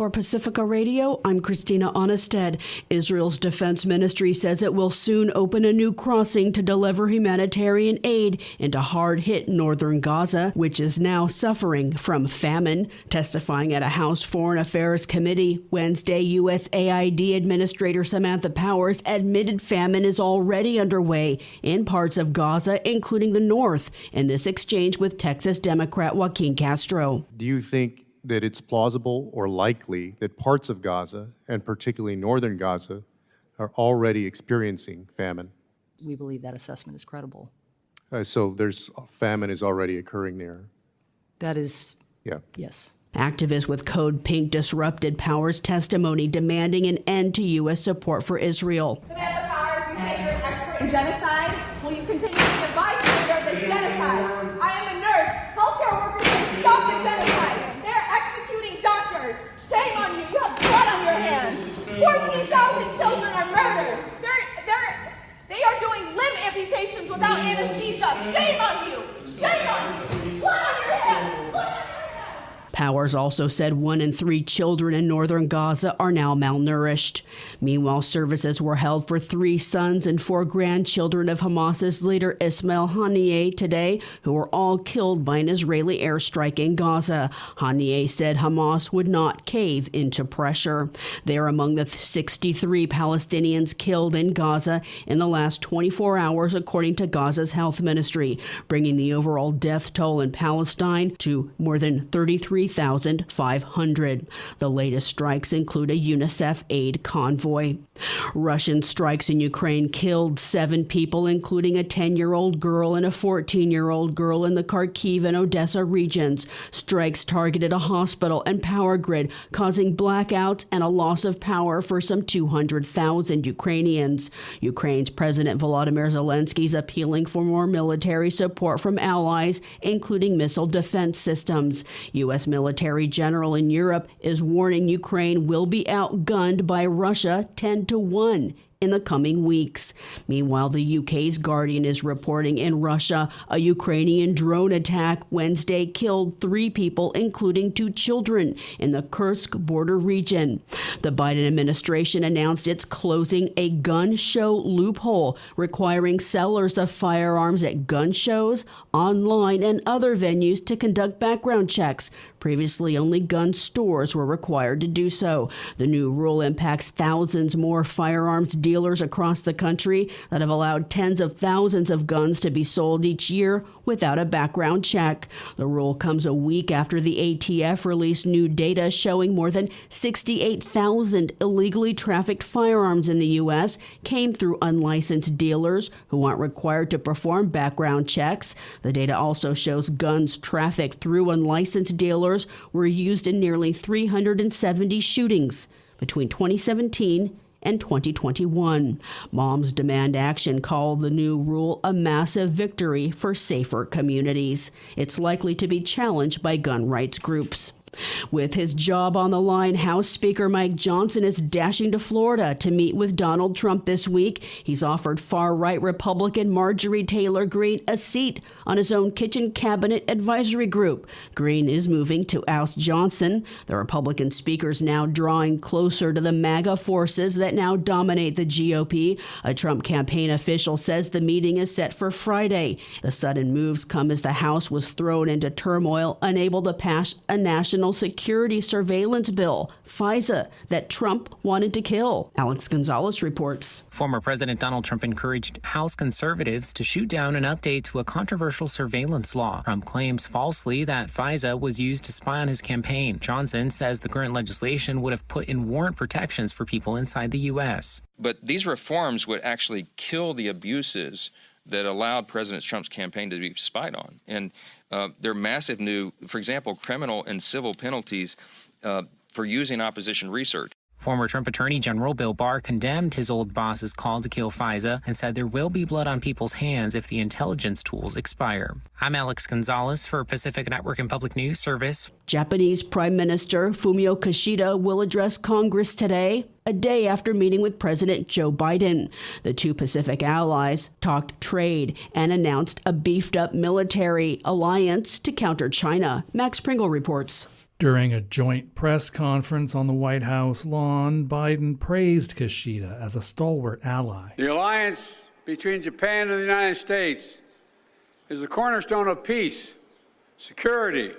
For Pacifica Radio, I'm Christina Onnested. Israel's defense ministry says it will soon open a new crossing to deliver humanitarian aid into hard-hit northern Gaza, which is now suffering from famine. Testifying at a House Foreign Affairs Committee Wednesday, USAID Administrator Samantha Powers admitted famine is already underway in parts of Gaza, including the north, in this exchange with Texas Democrat Joaquin Castro. Do you think that it's plausible or likely that parts of Gaza, and particularly northern Gaza, are already experiencing famine? We believe that assessment is credible. So famine is already occurring there? That is, yeah. Yes. Activists with Code Pink disrupted Powers' testimony demanding an end to U.S. support for Israel. Samantha Powers, you say you're an expert in genocide. Will you continue to be a bystander of this genocide? I am a nurse. Healthcare workers can stop the genocide. Shame on you. You have blood on your hands. 14,000 children are murdered. They are doing limb amputations without anesthesia. Shame on you. Shame on you. Blood on your hands. Blood on your hands. Powers also said 1 in 3 children in northern Gaza are now malnourished. Meanwhile, services were held for 3 sons and 4 grandchildren of Hamas's leader Ismail Haniyeh today, who were all killed by an Israeli airstrike in Gaza. Haniyeh said Hamas would not cave into pressure. They are among the 63 Palestinians killed in Gaza in the last 24 hours, according to Gaza's health ministry, bringing the overall death toll in Palestine to more than 33,500. The latest strikes include a UNICEF aid convoy. Russian strikes in Ukraine killed 7 people, including a 10-year-old girl and a 14-year-old girl in the Kharkiv and Odessa regions. Strikes targeted a hospital and power grid, causing blackouts and a loss of power for some 200,000 Ukrainians. Ukraine's President Volodymyr Zelensky is appealing for more military support from allies, including missile defense systems. U.S. military general in Europe is warning Ukraine will be outgunned by Russia 10-1 in the coming weeks. Meanwhile, the UK's Guardian is reporting in Russia a Ukrainian drone attack Wednesday killed 3 people, including 2 children, in the Kursk border region. The Biden administration announced it's closing a gun show loophole, requiring sellers of firearms at gun shows, online, and other venues to conduct background checks. Previously, only gun stores were required to do so. The new rule impacts thousands more firearms dealers across the country that have allowed tens of thousands of guns to be sold each year without a background check. The rule comes a week after the ATF released new data showing more than 68,000 illegally trafficked firearms in the U.S. came through unlicensed dealers who aren't required to perform background checks. The data also shows guns trafficked through unlicensed dealers were used in nearly 370 shootings between 2017 and 2021. Moms Demand Action called the new rule a massive victory for safer communities. It's likely to be challenged by gun rights groups. With his job on the line, House Speaker Mike Johnson is dashing to Florida to meet with Donald Trump this week. He's offered far-right Republican Marjorie Taylor Greene a seat on his own kitchen cabinet advisory group. Greene is moving to oust Johnson. The Republican speaker's now drawing closer to the MAGA forces that now dominate the GOP. A Trump campaign official says the meeting is set for Friday. The sudden moves come as the House was thrown into turmoil, unable to pass a national security surveillance bill, FISA, that Trump wanted to kill. Alex Gonzalez reports. Former President Donald Trump encouraged House conservatives to shoot down an update to a controversial surveillance law. Trump claims falsely that FISA was used to spy on his campaign. Johnson says the current legislation would have put in warrant protections for people inside the U.S. But these reforms would actually kill the abuses that allowed President Trump's campaign to be spied on. And there are massive new, for example, criminal and civil penalties for using opposition research. Former Trump Attorney General Bill Barr condemned his old boss's call to kill FISA and said there will be blood on people's hands if the intelligence tools expire. I'm Alex Gonzalez for Pacific Network and Public News Service. Japanese Prime Minister Fumio Kishida will address Congress today, a day after meeting with President Joe Biden. The two Pacific allies talked trade and announced a beefed-up military alliance to counter China. Max Pringle reports. During a joint press conference on the White House lawn, Biden praised Kishida as a stalwart ally. The alliance between Japan and the United States is the cornerstone of peace, security,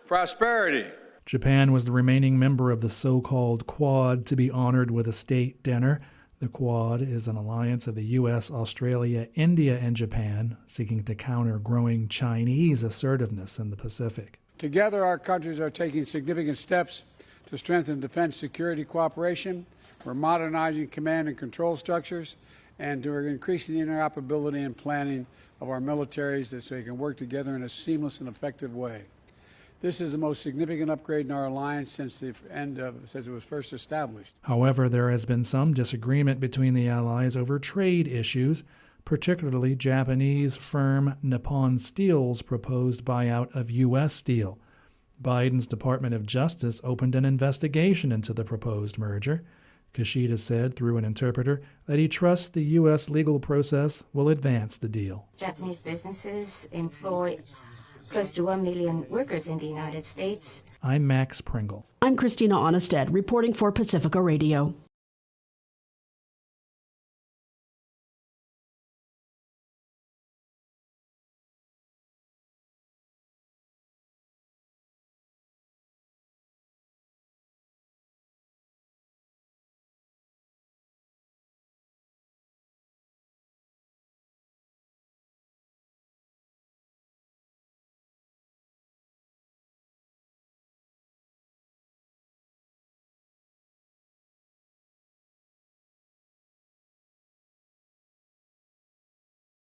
prosperity. Japan was the remaining member of the so-called Quad to be honored with a state dinner. The Quad is an alliance of the U.S., Australia, India, and Japan, seeking to counter growing Chinese assertiveness in the Pacific. Together, our countries are taking significant steps to strengthen defense security cooperation. We're modernizing command and control structures, and we're increasing the interoperability and planning of our militaries so they can work together in a seamless and effective way. This is the most significant upgrade in our alliance since it was first established. However, there has been some disagreement between the allies over trade issues, particularly Japanese firm Nippon Steel's proposed buyout of U.S. Steel. Biden's Department of Justice opened an investigation into the proposed merger. Kishida said through an interpreter that he trusts the U.S. legal process will advance the deal. Japanese businesses employ close to 1 million workers in the United States. I'm Max Pringle. I'm Christina Onnested, reporting for Pacifica Radio.